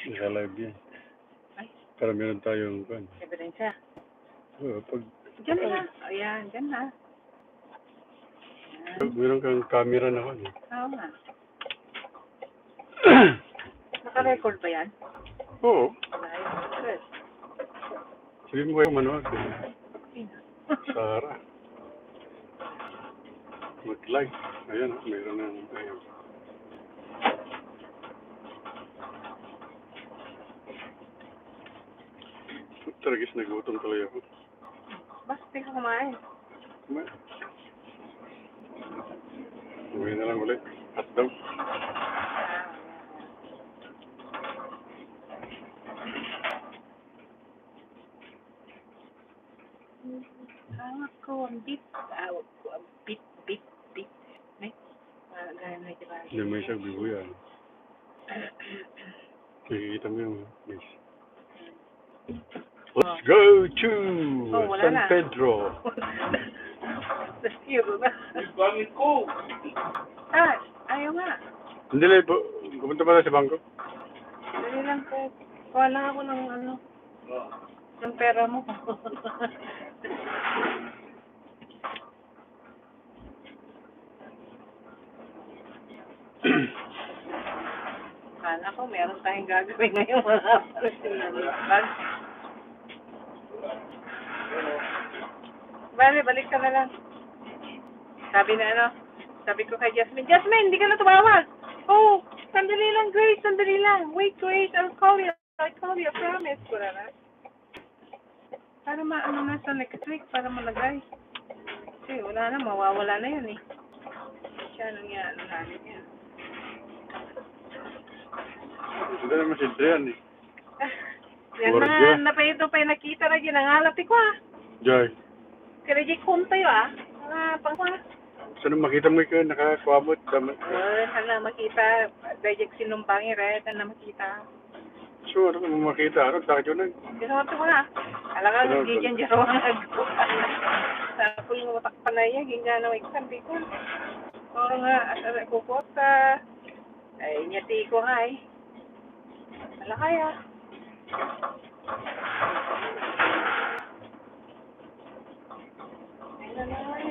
Naka-live yan. Ay, Para meron tayong kan. ebidensya. Oo, pag Diyan na. Ayan, diyan na. Ayan. meron kang camera na kan. Oo nga. Naka-record ba yan? Oo. Live. Good. Sabihin mo kayo manood. Sarah. Mag-like. Ayan, meron na. Ayan. Tragis na gutom tuloy ako. Basta di ka kumain. Kumain. Uwi na lang ulit. Hotdog. Ako, ang bit. Bit. Ay, gaya na diba? Hindi mo isang bibuyan. Nakikita mo yung miss. Let's go to wala San na. Pedro. Zero na. Bangin ko! Ah, ayaw nga. Hindi lang po. Pumunta pa na sa bangko. Dali lang po. Kuha lang ako ng ano. Ng pera mo. Kala ko meron tayong gagawin ngayong mga bag. Balik ka na lang. Sabi ko kay Jasmine, hindi ka na tumawag. Oh, sandali lang, Grace, sandali lang. Wait, Grace, I'll call you, I promise. Wala na. Para maano na sa next week, para malagay. Kasi wala na, mawawala na yan eh. Siya, ano namin yan. Hindi naman si Adrian eh. Yan na pa ito pa nakita na ginangalap ko ah. Joy. Kaya di kuntayo ah. Pangwa. Saan makita mo ikaw nakakuabot? Sana makita. Dajek sinumpangin rin. Sana makita. Sure, kung makita. Ano, sakit yun eh. Ginawa ko nga. Alam nga, hindi dyan dyan ang nagbuka. Sa pulong matakpan na yan. Hindi na magsambi ko. Oo nga. Asa kukota. Ay, nyati ko nga eh. Ala kaya. Ayun na naman.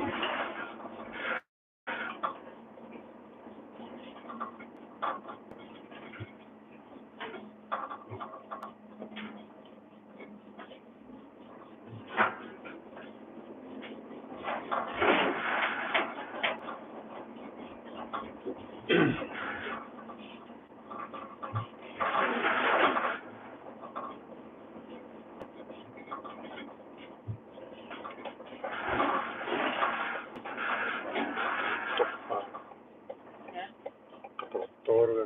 Kapoktor.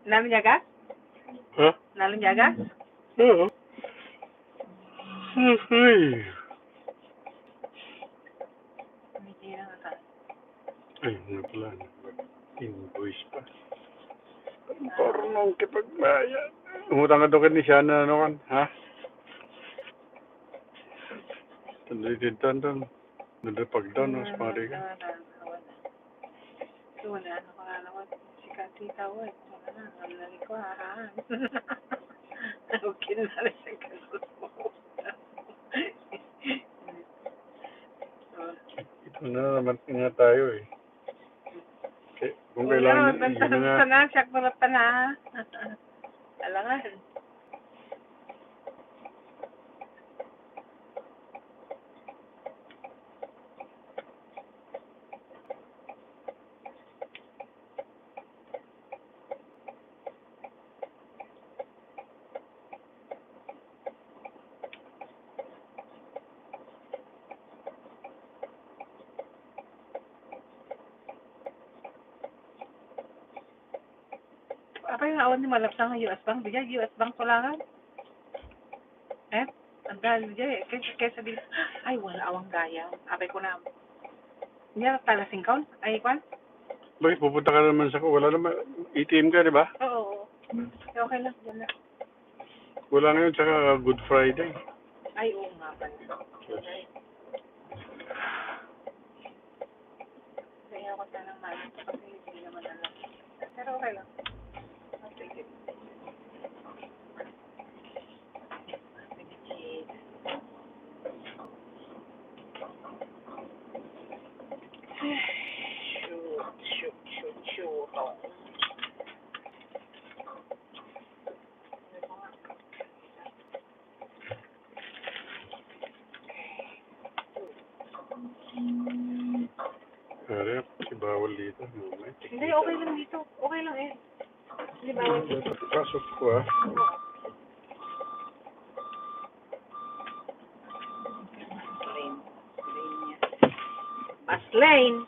Nalong jagas? Ha? Nalong jagas? Oo. Ay. Ay, ano pala. Invoice pa. Parang nang kipagbayan. Umutang ka doon ni siya na ano kan, ha? Tandang. Nadapagdan, no? Spari ka. Wala na pangalawa. Si Katita, wala na. Wala na ko, hahaan. Okay na rin siya kasus mo. Ito na naman nga tayo eh. Okay, kung kailangan yun na nga. Siyak na pa na. Alangan. Apa yung awan ni malapsang ng US Bank? Bija, US Bank ko lang. Ang dahil bija kaysa din. Ay, wala awang gaya. Apay ko na. Hindi talasing kaon? Ay, kwan? Bakit pupunta ka naman sa ko? Wala naman. ATM ka, di ba? Oo. Okay lang. Yan na. Wala ngayon, tsaka Good Friday. Ay, oo nga pala. Okay. ako sanang malas kasi hindi naman alam. Pero okay lang. I'll take it. Shoot. Kaya, kasi bawal dito. Mamaya, Hindi, okay lang dito. Okay lang eh. Hindi bawal dito. Pasok ko ah. Bus lane.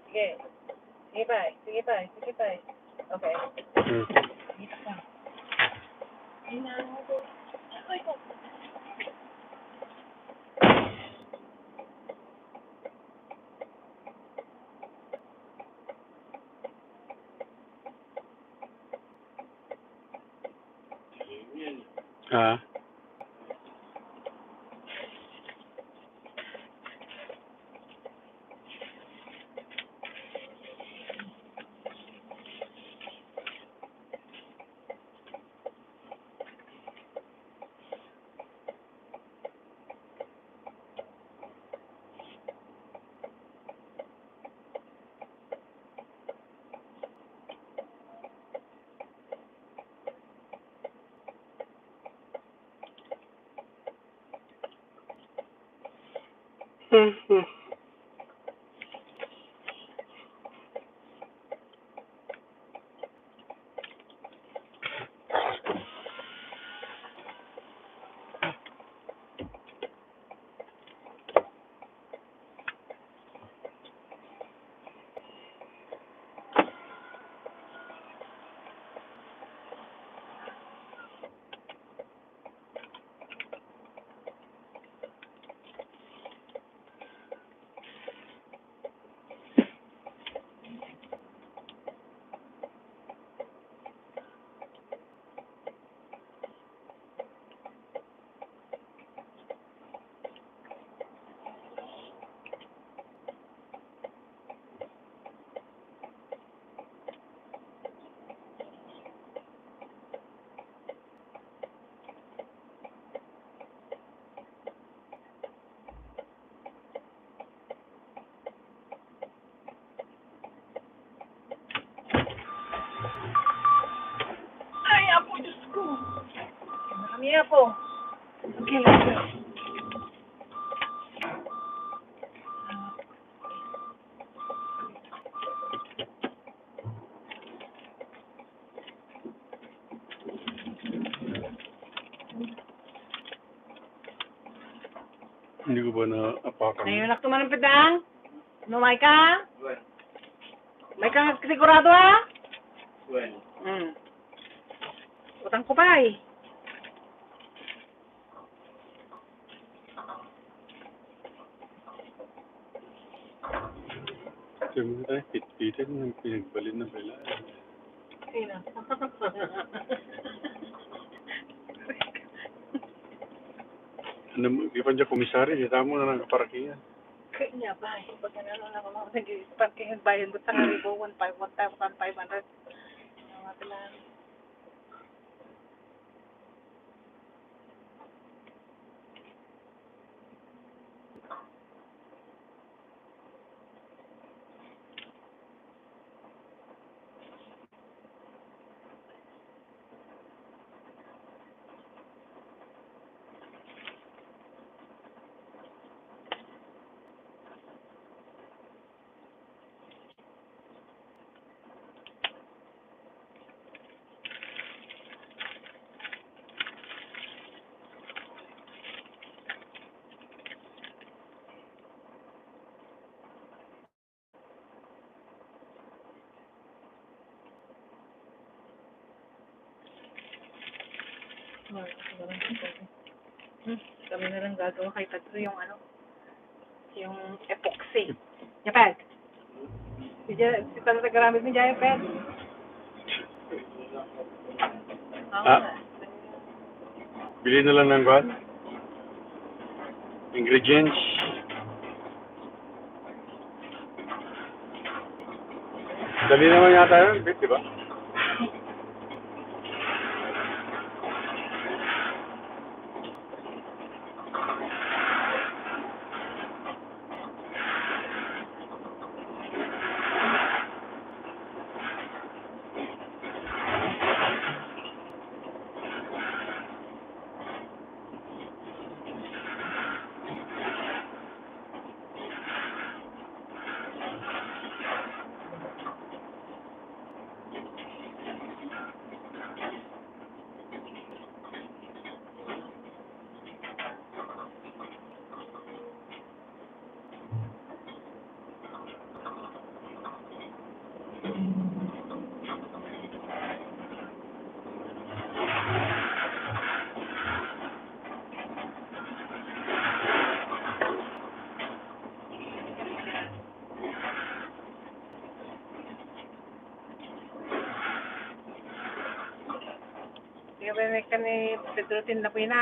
Sige. Sige pa. Okay. Dito ka. Ah. Ay, apo, Diyos ko. Kami apo. Okay, let's go. Hindi ko ba na-apakan? Ngayon nak tumanong pedang? May ka? May ka sigurado ah? Utang ko pa eh. Kasi mo tayo, pitpitin yung pinagbalin na pala. Sino? Ano mo, di pa dyan komisari, di tamo na nagparakingan. Kanya ba? Pag ano lang ako, nag-parking bayan mo sa Haribo, 1,500. Mga pilan. Kami na lang gagawa kay Pedro yung ano, yung epoxy. Yapag. Si Pedro nagkaramit ni Jaya, Ped. Ah. Bili na lang ng kwan? Ingredients. Dali naman yata yun, di ba? Hindi ka ba may Pedro Tin na po yun